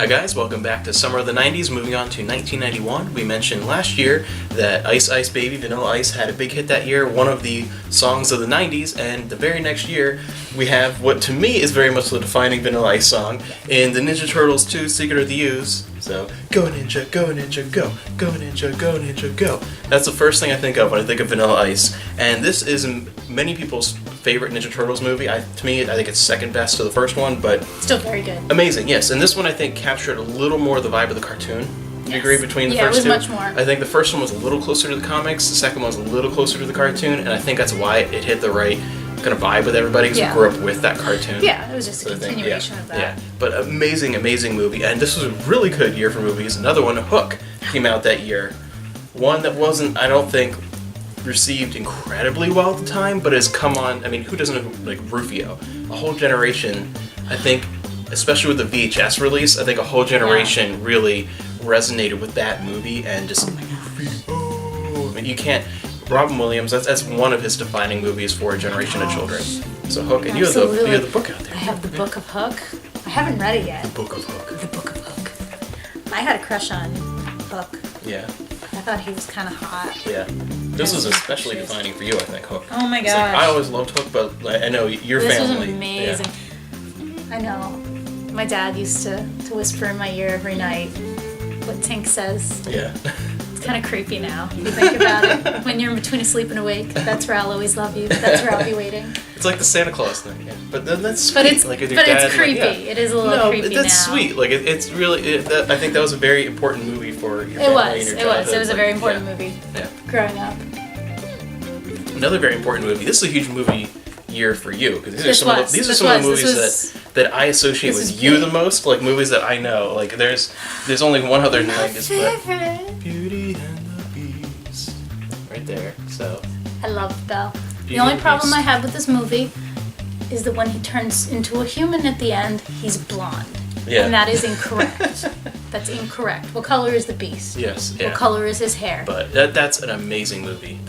Hi guys, welcome back to Summer of the 90s, moving on to 1991. We mentioned last year that Ice Ice Baby, Vanilla Ice had a big hit that year, one of the songs of the 90s, and the very next year we have what to me is very much the defining Vanilla Ice song in the Ninja Turtles 2 Secret of the Ooze. So, go ninja, go ninja, go, go ninja, go ninja, go. That's the first thing I think of when I think of Vanilla Ice. And this is many people's favorite Ninja Turtles movie. To me, I think it's second best to the first one, but... Still very good. Amazing, yes. And this one, I think, captured a little more of the vibe of the cartoon. Do you agree between the first two? Yeah, it was much more. I think the first one was a little closer to the comics, the second one was a little closer to the cartoon, and I think that's why it hit the right kind of vibe with everybody, because we grew up with that cartoon. Yeah, it was just a continuation of that. Yeah, but amazing, amazing movie, and this was a really good year for movies. Another one, Hook, came out that year. One that wasn't, I don't think, received incredibly well at the time, but has come on. I mean, who doesn't know, like, Rufio? A whole generation, I think, especially with the VHS release, I think a whole generation really resonated with that movie, and just, Rufio. I mean, you can't... Robin Williams, that's one of his defining movies for a generation of children. So Hook, and you have the book out there. I have the book of Hook. I haven't read it yet. The book of Hook. The book of Hook. I had a crush on Hook. Yeah. I thought he was kind of hot. Yeah. This was especially defining for you, I think, Hook. Oh my gosh. Like, I always loved Hook, but I know your family. This was amazing. Yeah. I know. My dad used to whisper in my ear every night what Tink says. Yeah. Kind of creepy now. You think about it. When you're in between asleep and awake, that's where I'll always love you. That's where I'll be waiting. It's like the Santa Claus thing, yeah. But that's sweet. But it's, like, it's creepy. Like, yeah. It is a little creepy now. No, that's sweet. Like, it's really... I think that was a very important movie for your family and your childhood. It was a very important movie growing up. Another very important movie. This is a huge movie year for you, because these are some of the movies that I associate with you the most, like movies that I know. Like there's only one other 90s, but Beauty and the Beast, right there. So I love Belle. The only problem I have with this movie is that when he turns into a human at the end, he's blonde. Yeah. And that is incorrect. That's incorrect. What color is the Beast? Yes. Yeah. What color is his hair? But that's an amazing movie.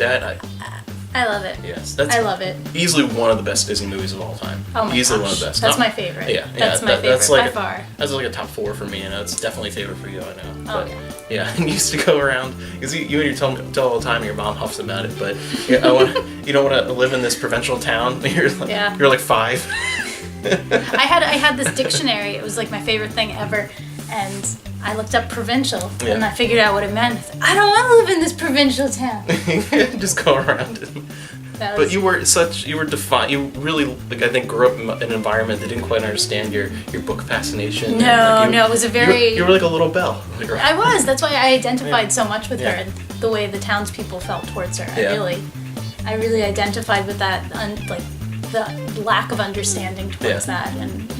I love it. Yes, I love it. Easily one of the best Disney movies of all time. Oh my Easily gosh. one of the best. That's my favorite. Yeah, that's my favorite by far. That's like a top 4 for me. I know it's definitely a favorite for you. I know. Oh but, yeah. And you used to go around because you and your tell all the time. And your mom huffs about it, but you don't want to live in this provincial town. You're like 5. I had this dictionary. It was like my favorite thing ever, and I looked up provincial, and I figured out what it meant. I don't want to live in this provincial town. Just go around it. But you defined. You really, like, I think, grew up in an environment that didn't quite understand your book fascination. No, it was a very... You were like a little Belle. I was. That's why I identified so much with her, and the way the townspeople felt towards her. I really identified with that, like the lack of understanding towards that, and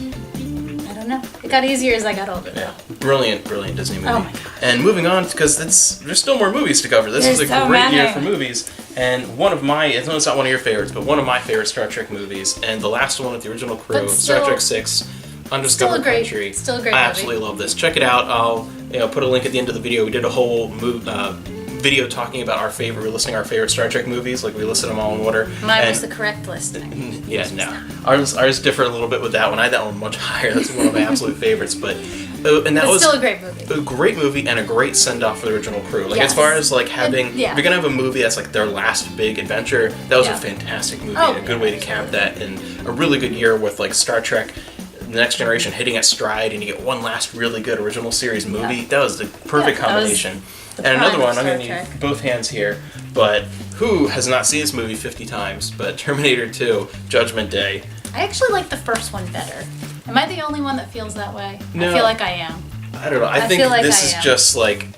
I don't know. It got easier as I got older. Yeah, brilliant Disney movie. Oh my god! And moving on, because there's still more movies to cover. This is a great year for movies. And one of my, it's not one of your favorites, but one of my favorite Star Trek movies, and the last one with the original crew, Star Trek 6, Undiscovered Country. Still a great movie. I absolutely love this. Check it out. I'll put a link at the end of the video. We did a whole video talking about our favorite. We're listing our favorite Star Trek movies. Like, we listed them all in order. Mine was the correct listing. Yeah, no. Ours differed a little bit with that one. I had that one much higher. That's one of my absolute favorites. But and that was still a great movie. A great movie and a great send-off for the original crew. Like, as far as like having, if you're gonna have a movie that's like their last big adventure, that was a fantastic movie and a good way to cap that, and a really good year with like Star Trek The Next Generation hitting its stride, and you get one last really good original series movie. That was the perfect combination. And another one, I'm going to need both hands here, but who has not seen this movie 50 times, but Terminator 2, Judgment Day. I actually like the first one better. Am I the only one that feels that way? No, I feel like I am. I don't know. I think this is just like,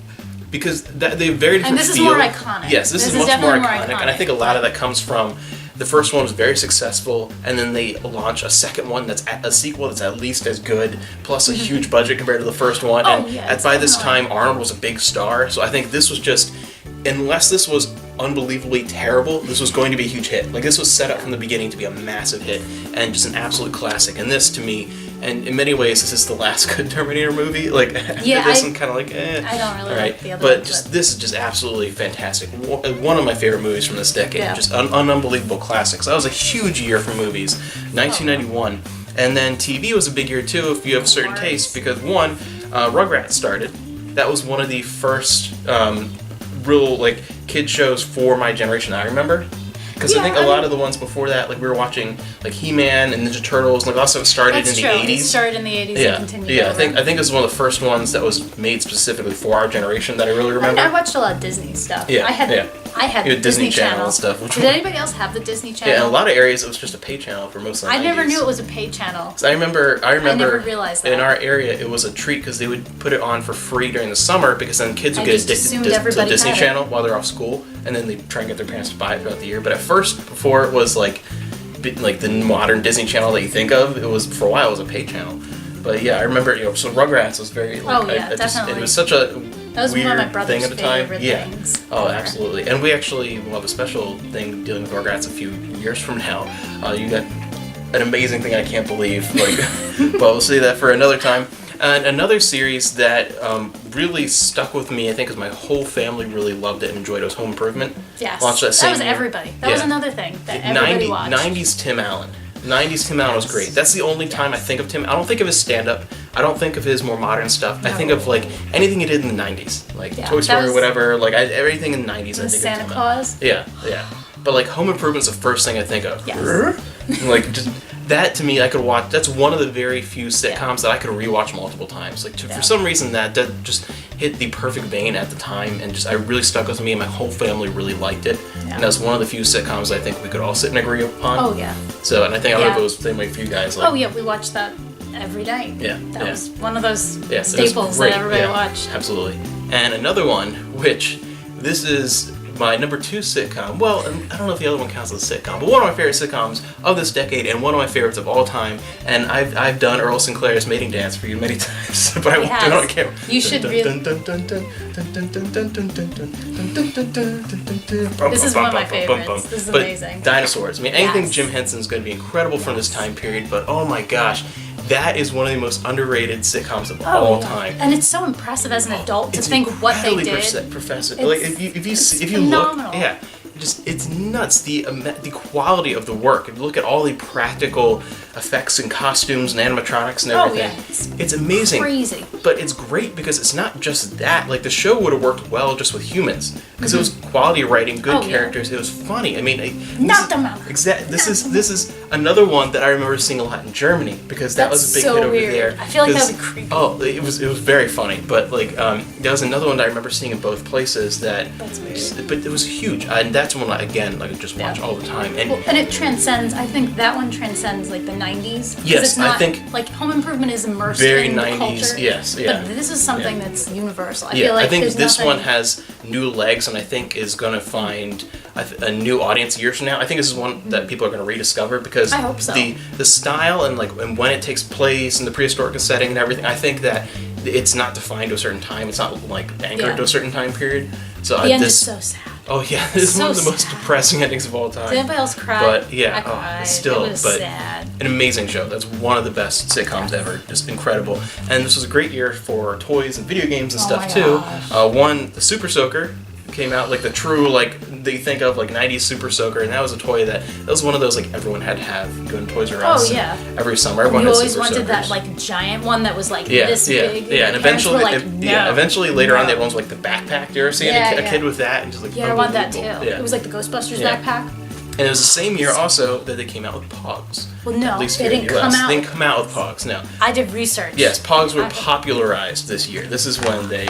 because they have very different and this is more iconic. Yes, this is much more iconic, and I think a lot of that comes from the first one was very successful, and then they launch a second one that's a sequel that's at least as good, plus a huge budget compared to the first one. By this time, Arnold was a big star, so I think this was just, unless this was unbelievably terrible, this was going to be a huge hit. Like, this was set up from the beginning to be a massive hit, and just an absolute classic. And this, to me, and in many ways, this is the last good Terminator movie. Like, this, I'm kind of like, I don't really like the other one. But this is just absolutely fantastic. One of my favorite movies from this decade. Just an unbelievable classic. So that was a huge year for movies. 1991. And then TV was a big year too if you have a certain taste, because one, Rugrats started. That was one of the first real like kid shows for my generation that I remember. Because I think a lot of the ones before that, like we were watching like He-Man and Ninja Turtles, like also it started in the 80s. It started in the 80s and continued Yeah, over. I think it was one of the first ones that was made specifically for our generation that I really remember. I watched a lot of Disney stuff. Yeah, I had You had Disney Channel and stuff. Did anybody else have the Disney Channel? Yeah, in a lot of areas it was just a pay channel for most of the 90s. I never knew it was a pay channel. I remember I never realized that. in our area it was a treat because they would put it on for free during the summer because then kids would get addicted to the Disney Channel while they're off school, and then they try and get their parents to buy it throughout the year. But at first, before it was like the modern Disney Channel that you think of, it was for a while it was a pay channel. But yeah, I remember so Rugrats was very definitely. It was such a that was weird one of my brother's thing at the time. things. Oh, absolutely. And we actually will have a special thing dealing with Rugrats a few years from now. You got an amazing thing I can't believe. But we'll see that for another time. And another series that really stuck with me, I think, because my whole family really loved it and enjoyed it, was Home Improvement. Yes. Watched that same was year. everybody. That was another thing that everybody watched. 90's Tim Allen. 90's Tim Allen was great. That's the only time I think of Tim. I don't think of his stand-up. I don't think of his more modern stuff. No. I think of like anything he did in the 90s, like Toy Story or whatever. Like everything in the 90s. I think Santa of Tim Claus. Allen. Yeah. But like Home Improvement's the first thing I think of. Yes. Like just that to me, I could watch. That's one of the very few sitcoms that I could rewatch multiple times. Like for some reason that just hit the perfect vein at the time, and just I really stuck with me, and my whole family really liked it. Yeah. And that's one of the few sitcoms I think we could all sit and agree upon. Oh yeah. So and I think I don't know if it was the same way for you guys. Like, oh yeah, we watched that every night. Yeah. That was one of those staples that everybody watched. Absolutely. And another one, which this is my number 2 sitcom. Well, I don't know if the other one counts as a sitcom, but one of my favorite sitcoms of this decade and one of my favorites of all time. And I've done Earl Sinclair's Mating Dance for you many times, but I won't do it on camera. You should really. This is one of my favorites. This is amazing. Dinosaurs. I mean, anything Jim Henson's going to be incredible from this time period, but oh my gosh. That is one of the most underrated sitcoms of all time. And it's so impressive as an adult to think what they did. Professor, like if you look, it's nuts the quality of the work. If you look at all the practical effects and costumes and animatronics and everything, it's amazing. Crazy. But it's great because it's not just that. Like the show would have worked well just with humans because it was quality writing, good characters. It was funny. I mean, not the mouth. Exactly. This is another one that I remember seeing a lot in Germany because that was a big hit over there. I feel like that would be creepy. Oh, it was very funny. But like there was another one that I remember seeing in both places that. That's weird. But it was huge, and that's one I just watch all the time. And it transcends. I think that one transcends like the 90s. Yes, it's not, I think like Home Improvement is immersed very in 90s, the culture. Yes, yeah. But this is something that's universal. I feel like I think this one has new legs, and I think is going to find a new audience years from now. I think this is one that people are going to rediscover because I hope so. The style and when it takes place and the prehistoric setting and everything. I think that it's not defined to a certain time. It's not like anchored to a certain time period. So the end is so sad. Oh yeah, this is one of the most depressing endings of all time. Did anybody else cry? But yeah, I cried. Still, it was sad. An amazing show. That's one of the best sitcoms ever. Just incredible. And this was a great year for toys and video games and stuff too. The Super Soaker came out, like the true, like they think of like 90s Super Soaker, and that was a toy that was one of those like everyone had to have going to Toys R Us. Oh yeah. Every summer, everyone you had always Super wanted Soakers. that like giant one that was like this big. Yeah, and eventually, eventually later on, they had ones like the backpack. You ever seen a kid with that? And just like I want that too. Yeah. It was like the Ghostbusters backpack. And it was the same year also that they came out with Pogs. Well, no, at least they didn't come out. They didn't come out with Pogs. No. I did research. Yes, Pogs were popularized this year. This is when they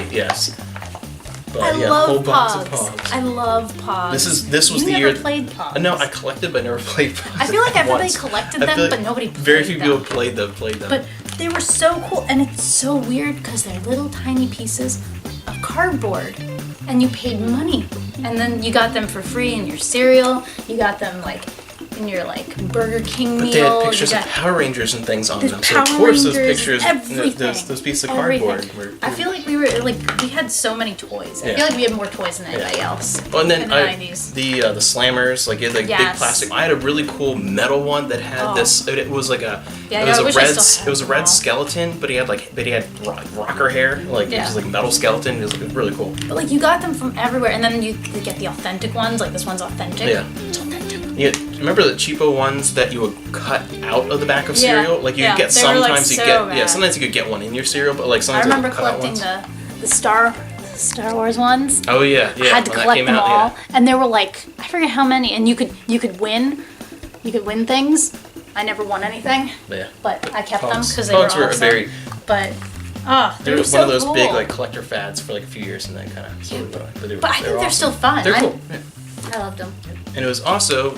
But, I love Pogs. I love Pogs. This was you the never year. Played Pogs. No, I collected, but never played Pogs. I feel like everybody collected them, but nobody played them. Very few people played them. But they were so cool, and it's so weird because they're little tiny pieces of cardboard, and you paid money, and then you got them for free in your cereal. You got them like in your like Burger King meal. But they had pictures of Power Rangers and things on them. So of course those pictures, those pieces of cardboard were. I feel like we had so many toys. I feel like we had more toys than anybody else. Well, and then in the 90s. The Slammers, like you had like big plastic. I had a really cool metal one that had this. It was like a. It was a red skeleton, but he had rocker hair, like it was like metal skeleton. It was like really cool. But like you got them from everywhere, and then you get the authentic ones. Like this one's authentic. Yeah. It's authentic. You remember the cheapo ones that you would cut out of the back of cereal? Like you yeah, could get they were, like, sometimes you so get bad. sometimes you could get one in your cereal, but like I sometimes you remember could cut out collecting ones. the Star Wars ones. Oh yeah, yeah. I had to when that collect came them out, all, yeah. and there were like I forget how many, and you could win things. I never won anything, Yeah. but I kept them Pogs. because they were Pogs were awesome. very. But They were were so one of those cool. big like collector fads for like a few years, and then kind of slowly went away. But But I think they're awesome. still fun. They're cool. Yeah. I loved them. And it was also,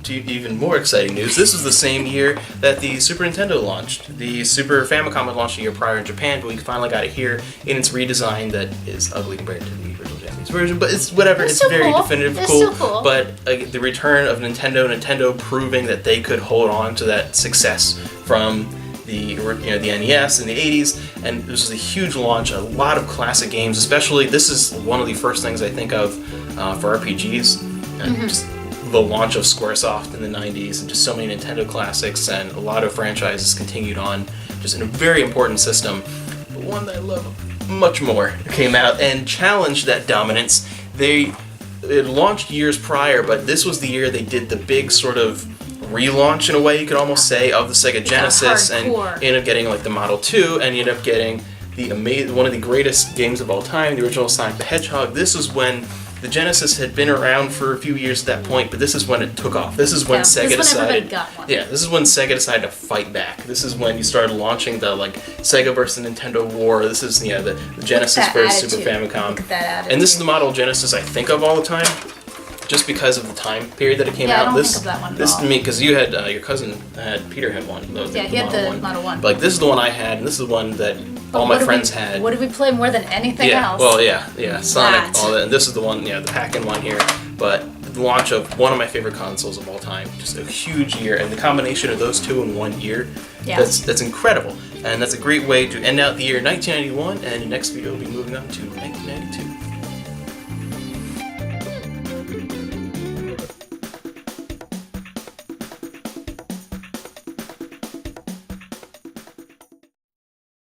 to even more exciting news, this was the same year that the Super Nintendo launched. The Super Famicom had launched a year prior in Japan, but we finally got it here in its redesign that is ugly compared to the original Japanese version, but it's whatever, It's it's still very cool. definitive, It's cool. still cool. But the return of Nintendo proving that they could hold on to that success from the NES in the 80s, and this was a huge launch, a lot of classic games, especially this is one of the first things I think of for RPGs, and just the launch of Squaresoft in the 90s, and just so many Nintendo classics, and a lot of franchises continued on, just in a very important system, but one that I love much more came out and challenged that dominance. It launched years prior, but this was the year they did the big sort of relaunch, in a way you could almost say, of the Sega Genesis, and hardcore. ended up getting like the Model 2, and you ended up getting one of the greatest games of all time, the original Sonic the Hedgehog. This is when the Genesis had been around for a few years at that point, but this is when it took off. This is when Sega this is when everybody decided. got one. Yeah, this is when Sega decided to fight back. This is when you started launching the like Sega versus Nintendo war. This is the Genesis that versus Super attitude. Famicom. Look at that attitude. And this is the model Genesis I think of all the time, just because of the time period that it came Yeah, out. I don't this think of that one at this all. to me, because you had your cousin Peter had one. Yeah, he had the Model 1. But like this is the one I had, and this is the one that all my friends had. What did we play more than anything Yeah, else? well, yeah, Sonic, That. all that, and this is the one, the pack-in one here. But the launch of one of my favorite consoles of all time, just a huge year, and the combination of those two in 1 year, Yeah. that's incredible, and that's a great way to end out the year 1991. And next video we'll be moving on to 1992.